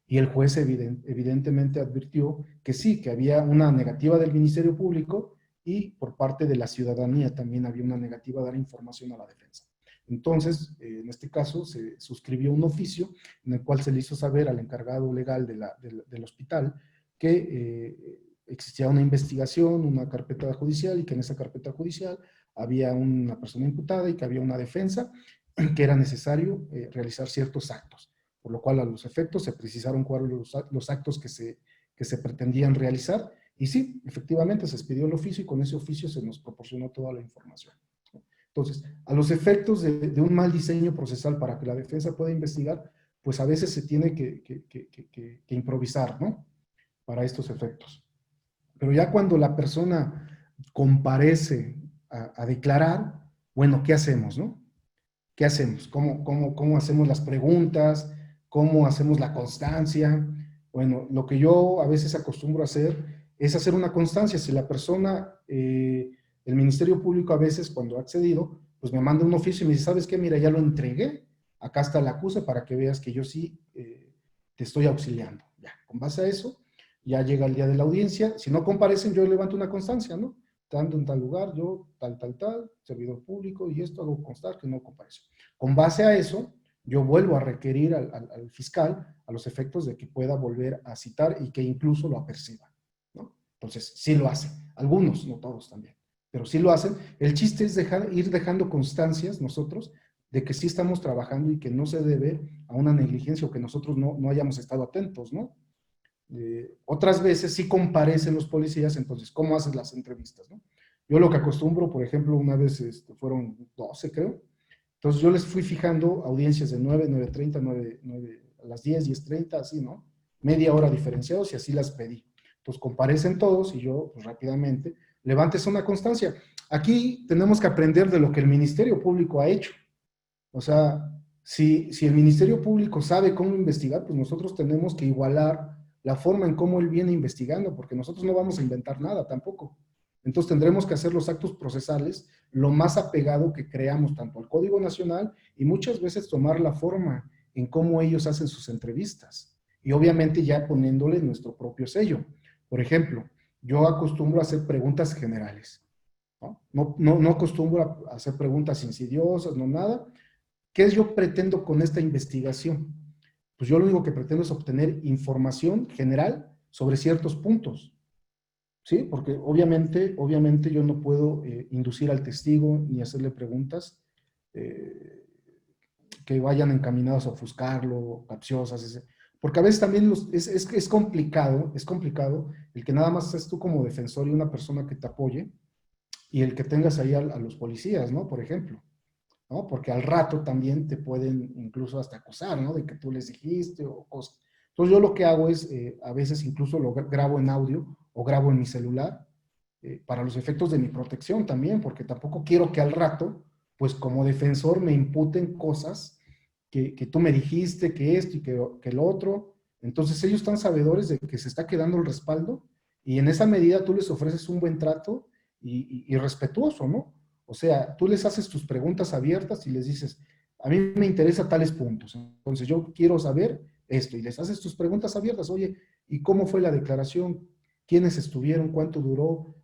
y el juez evidentemente advirtió que sí, que había una negativa del Ministerio Público y por parte de la ciudadanía también había una negativa a dar información a la defensa. Entonces, en este caso, se suscribió un oficio en el cual se le hizo saber al encargado legal del hospital que existía una investigación, una carpeta judicial y que en esa carpeta judicial había una persona imputada y que había una defensa, que era necesario realizar ciertos actos, por lo cual a los efectos se precisaron cuáles los actos que se pretendían realizar y sí, efectivamente se expidió el oficio y con ese oficio se nos proporcionó toda la información. Entonces, a los efectos de un mal diseño procesal para que la defensa pueda investigar, pues a veces se tiene que improvisar, ¿no? Para estos efectos. Pero ya cuando la persona comparece a declarar, bueno, ¿qué hacemos, no? ¿Qué hacemos? ¿Cómo hacemos las preguntas? ¿Cómo hacemos la constancia? Bueno, lo que yo a veces acostumbro a hacer es hacer una constancia. Si la persona, el Ministerio Público a veces cuando ha accedido, pues me manda un oficio y me dice, ¿sabes qué? Mira, ya lo entregué, acá está la acusa para que veas que yo sí te estoy auxiliando. Ya, con base a eso, ya llega el día de la audiencia. Si no comparecen, yo levanto una constancia, ¿no? Estando en tal lugar, yo, tal, servidor público, y esto hago constar que no compareció. Con base a eso, yo vuelvo a requerir al fiscal a los efectos de que pueda volver a citar y que incluso lo aperciba, ¿no? Entonces, sí lo hacen. Algunos, no todos también, pero sí lo hacen. El chiste es ir dejando constancias nosotros de que sí estamos trabajando y que no se debe a una negligencia o que nosotros no hayamos estado atentos, ¿no? Otras veces sí comparecen los policías, entonces, ¿cómo haces las entrevistas, no? Yo lo que acostumbro, por ejemplo, una vez fueron 12, creo. Entonces yo les fui fijando audiencias de 9, 9:30, 9 a las 10, 10:30, así, ¿no? Media hora diferenciados y así las pedí. Entonces comparecen todos y yo, pues rápidamente, levantes una constancia. Aquí tenemos que aprender de lo que el Ministerio Público ha hecho. O sea, si el Ministerio Público sabe cómo investigar, pues nosotros tenemos que igualar la forma en cómo él viene investigando, porque nosotros no vamos a inventar nada tampoco. Entonces tendremos que hacer los actos procesales lo más apegado que creamos tanto al Código Nacional y muchas veces tomar la forma en cómo ellos hacen sus entrevistas. Y obviamente ya poniéndole nuestro propio sello. Por ejemplo, yo acostumbro a hacer preguntas generales. No acostumbro a hacer preguntas insidiosas, no nada. ¿Qué yo pretendo con esta investigación? Pues yo lo único que pretendo es obtener información general sobre ciertos puntos, ¿sí? Porque obviamente yo no puedo inducir al testigo ni hacerle preguntas eh, que vayan encaminadas a ofuscarlo, capciosas, porque a veces también es complicado el que nada más seas tú como defensor y una persona que te apoye y el que tengas ahí a los policías, ¿no? Por ejemplo. ¿No? Porque al rato también te pueden incluso hasta acusar, ¿no? De que tú les dijiste o cosas. Entonces yo lo que hago es, a veces incluso lo grabo en audio o grabo en mi celular para los efectos de mi protección también, porque tampoco quiero que al rato, pues como defensor me imputen cosas que tú me dijiste, que esto y que lo otro. Entonces ellos están sabedores de que se está quedando el respaldo y en esa medida tú les ofreces un buen trato y respetuoso, ¿no? O sea, tú les haces tus preguntas abiertas y les dices, a mí me interesa tales puntos, entonces yo quiero saber esto, y les haces tus preguntas abiertas, oye, ¿y cómo fue la declaración? ¿Quiénes estuvieron? ¿Cuánto duró?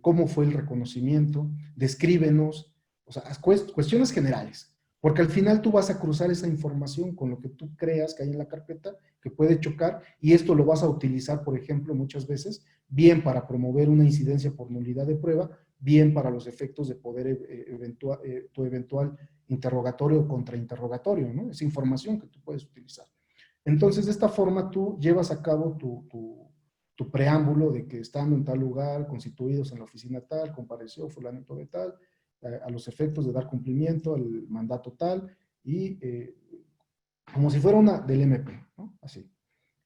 ¿Cómo fue el reconocimiento? Descríbenos, o sea, cuestiones generales. Porque al final tú vas a cruzar esa información con lo que tú creas que hay en la carpeta, que puede chocar, y esto lo vas a utilizar, por ejemplo, muchas veces, bien para promover una incidencia por nulidad de prueba, bien para los efectos de poder tu eventual interrogatorio o contrainterrogatorio, ¿no? Esa información que tú puedes utilizar. Entonces, de esta forma tú llevas a cabo tu preámbulo de que estando en tal lugar, constituidos en la oficina tal, compareció fulanito de tal, a los efectos de dar cumplimiento al mandato tal, y como si fuera una del MP, ¿no? Así.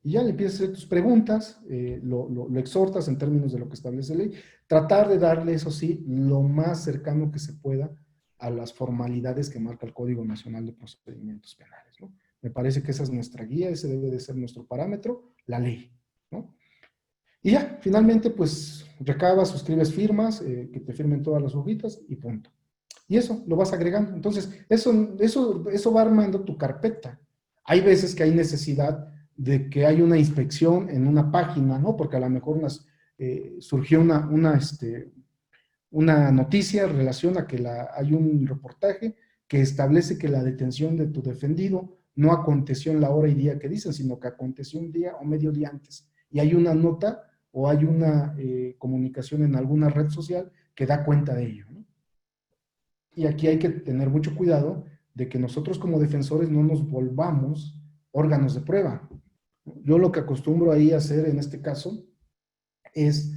Y ya le empiezas a hacer tus preguntas, lo exhortas en términos de lo que establece la ley, tratar de darle, eso sí, lo más cercano que se pueda a las formalidades que marca el Código Nacional de Procedimientos Penales, ¿no? Me parece que esa es nuestra guía, ese debe de ser nuestro parámetro, la ley, ¿no? Y ya, finalmente, pues recabas, suscribes firmas, que te firmen todas las hojitas y punto. Y eso lo vas agregando. Entonces, eso va armando tu carpeta. Hay veces que hay necesidad de que hay una inspección en una página, ¿no? Porque a lo mejor surgió una noticia en relación a que hay un reportaje que establece que la detención de tu defendido no aconteció en la hora y día que dicen, sino que aconteció un día o medio día antes. Y hay una nota o hay una comunicación en alguna red social que da cuenta de ello, ¿no? Y aquí hay que tener mucho cuidado de que nosotros como defensores no nos volvamos órganos de prueba. Yo lo que acostumbro ahí a hacer en este caso es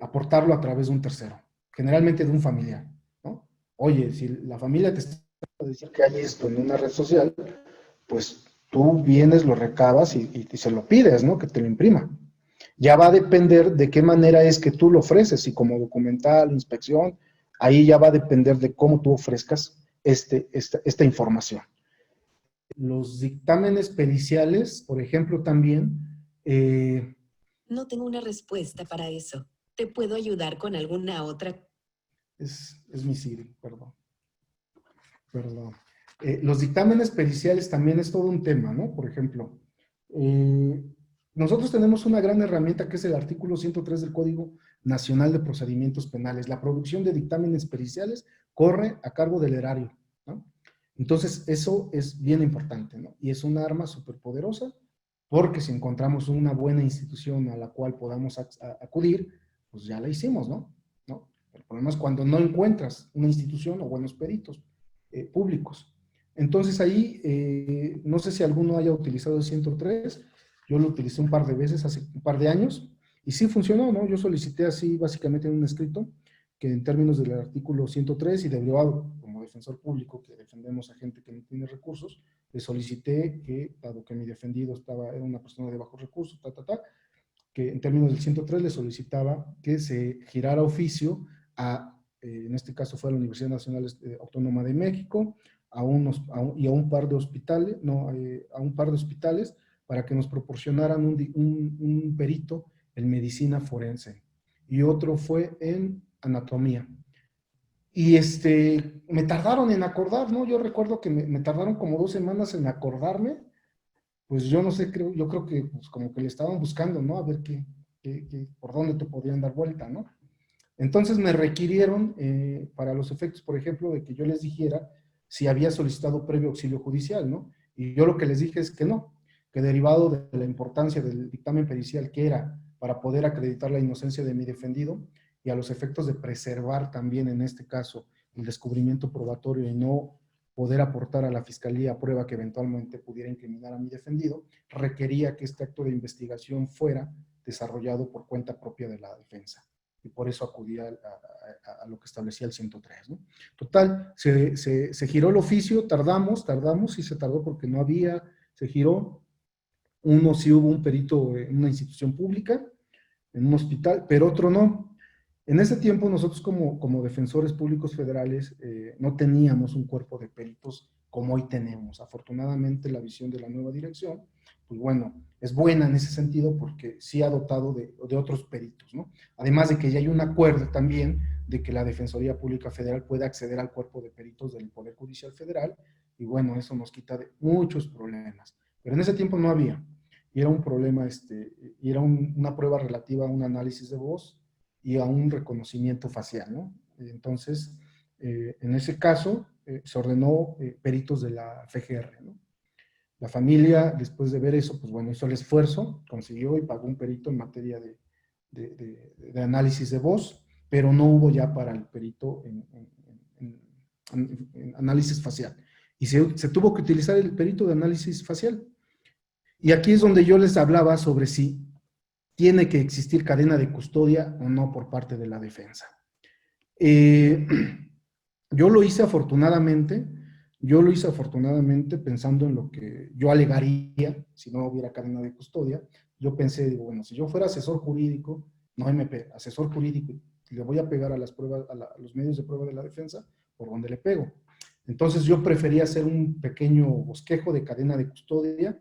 aportarlo a través de un tercero, generalmente de un familiar, ¿no? Oye, si la familia te está diciendo que hay esto en una red social, pues tú vienes, lo recabas y se lo pides, ¿no? Que te lo imprima. Ya va a depender de qué manera es que tú lo ofreces, si como documental, inspección, ahí ya va a depender de cómo tú ofrezcas esta información. Los dictámenes periciales, por ejemplo, también. No tengo una respuesta para eso. ¿Te puedo ayudar con alguna otra? Es mi Siri, perdón. Perdón. Los dictámenes periciales también es todo un tema, ¿no? Por ejemplo, nosotros tenemos una gran herramienta que es el artículo 103 del Código Nacional de Procedimientos Penales. La producción de dictámenes periciales corre a cargo del erario, ¿no? Entonces, eso es bien importante, ¿no? Y es un arma súper poderosa porque si encontramos una buena institución a la cual podamos acudir, pues ya la hicimos, ¿no? ¿No? El problema es cuando no encuentras una institución o buenos peritos públicos. Entonces ahí, no sé si alguno haya utilizado el 103, yo lo utilicé un par de veces hace un par de años y sí funcionó, ¿no? Yo solicité así básicamente en un escrito que en términos del artículo 103 y derivado como defensor público que defendemos a gente que no tiene recursos, le solicité que, dado que mi defendido era una persona de bajos recursos, que en términos del 103 le solicitaba que se girara oficio en este caso fue a la Universidad Nacional Autónoma de México, y a un par de hospitales, no, a un par de hospitales para que nos proporcionaran un perito en medicina forense y otro fue en anatomía. Y me tardaron en acordar, ¿no? Yo recuerdo que me tardaron como 2 semanas en acordarme, pues yo no sé, yo creo que pues como que le estaban buscando, ¿no? A ver por dónde te podían dar vuelta, ¿no? Entonces me requirieron para los efectos, por ejemplo, de que yo les dijera si había solicitado previo auxilio judicial, ¿no? Y yo lo que les dije es que no, que derivado de la importancia del dictamen pericial que era para poder acreditar la inocencia de mi defendido y a los efectos de preservar también en este caso el descubrimiento probatorio y no poder aportar a la fiscalía prueba que eventualmente pudiera incriminar a mi defendido, requería que este acto de investigación fuera desarrollado por cuenta propia de la defensa y por eso acudí a lo que establecía el 103, ¿no? Total, se giró el oficio, tardamos, y se tardó porque no había, se giró, uno sí hubo un perito en una institución pública, en un hospital, pero otro no. En ese tiempo nosotros como defensores públicos federales no teníamos un cuerpo de peritos como hoy tenemos. Afortunadamente la visión de la nueva dirección, pues bueno, es buena en ese sentido porque sí ha dotado de otros peritos, ¿no? Además de que ya hay un acuerdo también de que la Defensoría Pública Federal puede acceder al cuerpo de peritos del Poder Judicial Federal y bueno, eso nos quita de muchos problemas. Pero en ese tiempo no había y era un problema, y era una prueba relativa a un análisis de voz y a un reconocimiento facial, ¿no? Entonces, En ese caso, se ordenó peritos de la FGR, ¿no? La familia, después de ver eso, pues bueno, hizo el esfuerzo, consiguió y pagó un perito en materia de análisis de voz, pero no hubo ya para el perito en análisis facial. Y se tuvo que utilizar el perito de análisis facial. Y aquí es donde yo les hablaba sobre si tiene que existir cadena de custodia o no por parte de la defensa. Yo lo hice afortunadamente pensando en lo que yo alegaría si no hubiera cadena de custodia. Yo pensé, digo, bueno, si yo fuera asesor jurídico, no MP, asesor jurídico, y le voy a pegar a las pruebas, a los medios de prueba de la defensa, ¿por dónde le pego? Entonces yo prefería hacer un pequeño bosquejo de cadena de custodia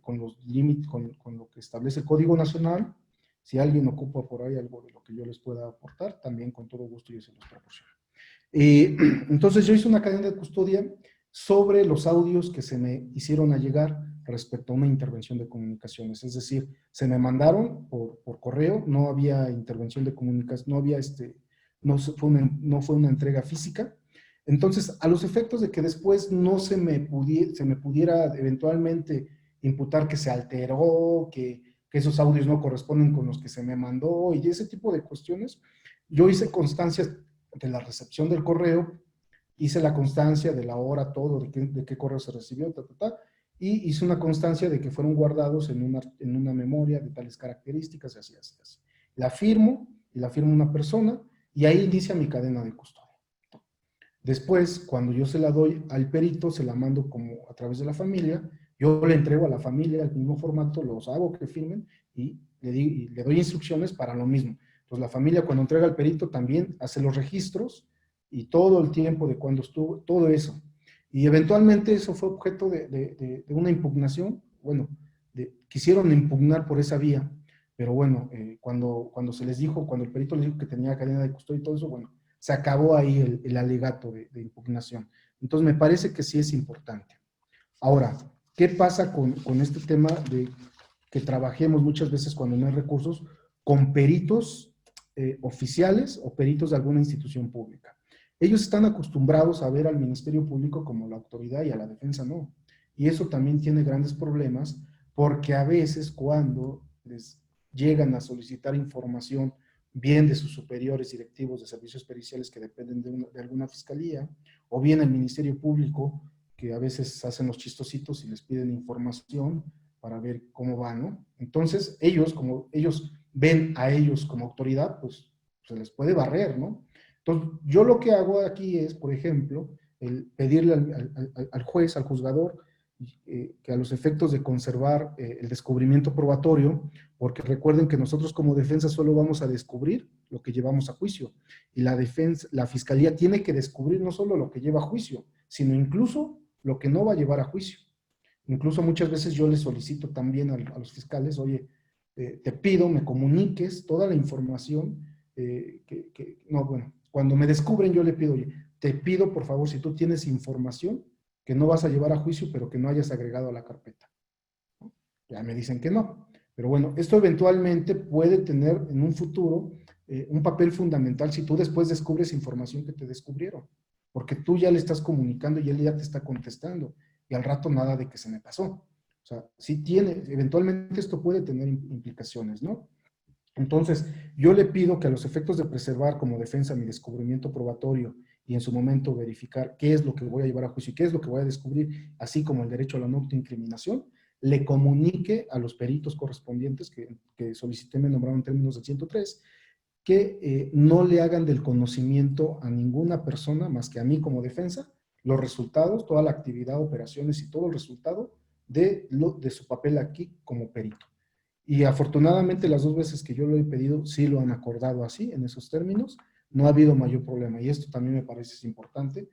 con los límites, con lo que establece el Código Nacional. Si alguien ocupa por ahí algo de lo que yo les pueda aportar, también con todo gusto yo se los proporciono. Entonces yo hice una cadena de custodia sobre los audios que se me hicieron a llegar respecto a una intervención de comunicaciones. Es decir, se me mandaron por correo, no había intervención de comunicación, no fue una entrega física. Entonces, a los efectos de que después no se me pudiera eventualmente imputar que se alteró, que esos audios no corresponden con los que se me mandó y ese tipo de cuestiones, yo hice constancias de la recepción del correo, hice la constancia de la hora, todo, de qué correo se recibió, y hice una constancia de que fueron guardados en una memoria de tales características, así. La firmo, y la firma una persona, y ahí inicia mi cadena de custodia. Después, cuando yo se la doy al perito, se la mando como a través de la familia, yo le entrego a la familia el mismo formato, los hago que firmen y le doy instrucciones para lo mismo. Entonces la familia cuando entrega al perito también hace los registros y todo el tiempo de cuando estuvo, todo eso. Y eventualmente eso fue objeto de una impugnación, bueno, quisieron impugnar por esa vía, pero bueno, cuando se les dijo, cuando el perito les dijo que tenía cadena de custodia y todo eso, bueno, se acabó ahí el alegato de impugnación. Entonces me parece que sí es importante. Ahora, ¿qué pasa con este tema de que trabajemos muchas veces cuando no hay recursos con peritos oficiales o peritos de alguna institución pública? Ellos están acostumbrados a ver al Ministerio Público como la autoridad y a la defensa no. Y eso también tiene grandes problemas porque a veces cuando les llegan a solicitar información bien de sus superiores directivos de servicios periciales que dependen de alguna fiscalía, o bien el Ministerio Público, que a veces hacen los chistositos y les piden información para ver cómo va, ¿no? Entonces, como ellos ven a ellos como autoridad, pues se les puede barrer, ¿no? Entonces, yo lo que hago aquí es, por ejemplo, el pedirle al juez, al juzgador, que a los efectos de conservar el descubrimiento probatorio, porque recuerden que nosotros como defensa solo vamos a descubrir lo que llevamos a juicio, y la fiscalía tiene que descubrir no solo lo que lleva a juicio, sino incluso lo que no va a llevar a juicio. Incluso muchas veces yo les solicito también a los fiscales, oye, te pido, me comuniques toda la información, no, bueno, cuando me descubren yo le pido, oye, te pido por favor, si tú tienes información que no vas a llevar a juicio, pero que no hayas agregado a la carpeta, ¿no? Ya me dicen que no. Pero bueno, esto eventualmente puede tener en un futuro un papel fundamental si tú después descubres información que te descubrieron, porque tú ya le estás comunicando y él ya te está contestando, y al rato nada de que se me pasó. O sea, sí tiene, eventualmente esto puede tener implicaciones, ¿no? Entonces, yo le pido que a los efectos de preservar como defensa mi descubrimiento probatorio y en su momento verificar qué es lo que voy a llevar a juicio y qué es lo que voy a descubrir, así como el derecho a la no autoincriminación, le comunique a los peritos correspondientes que solicité me nombraron en términos del 103, que no le hagan del conocimiento a ninguna persona más que a mí como defensa los resultados, toda la actividad, operaciones y todo el resultado de su papel aquí como perito. Y afortunadamente las dos veces que yo lo he pedido, sí lo han acordado así, en esos términos, no ha habido mayor problema. Y esto también me parece importante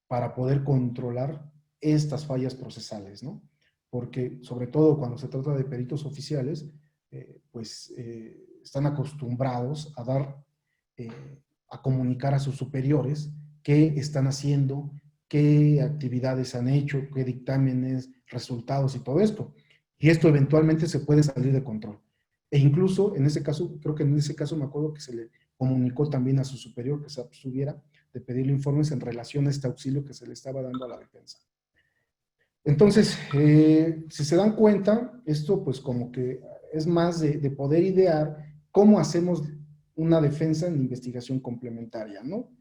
para poder controlar estas fallas procesales, ¿no? Porque sobre todo cuando se trata de peritos oficiales, están acostumbrados a a comunicar a sus superiores qué están haciendo, qué actividades han hecho, qué dictámenes, resultados y todo esto. Y esto eventualmente se puede salir de control. E incluso en ese caso, creo que en ese caso me acuerdo que se le comunicó también a su superior que se abstuviera de pedirle informes en relación a este auxilio que se le estaba dando a la defensa. Entonces, si se dan cuenta, esto pues como que es más de poder idear cómo hacemos una defensa en investigación complementaria, ¿no?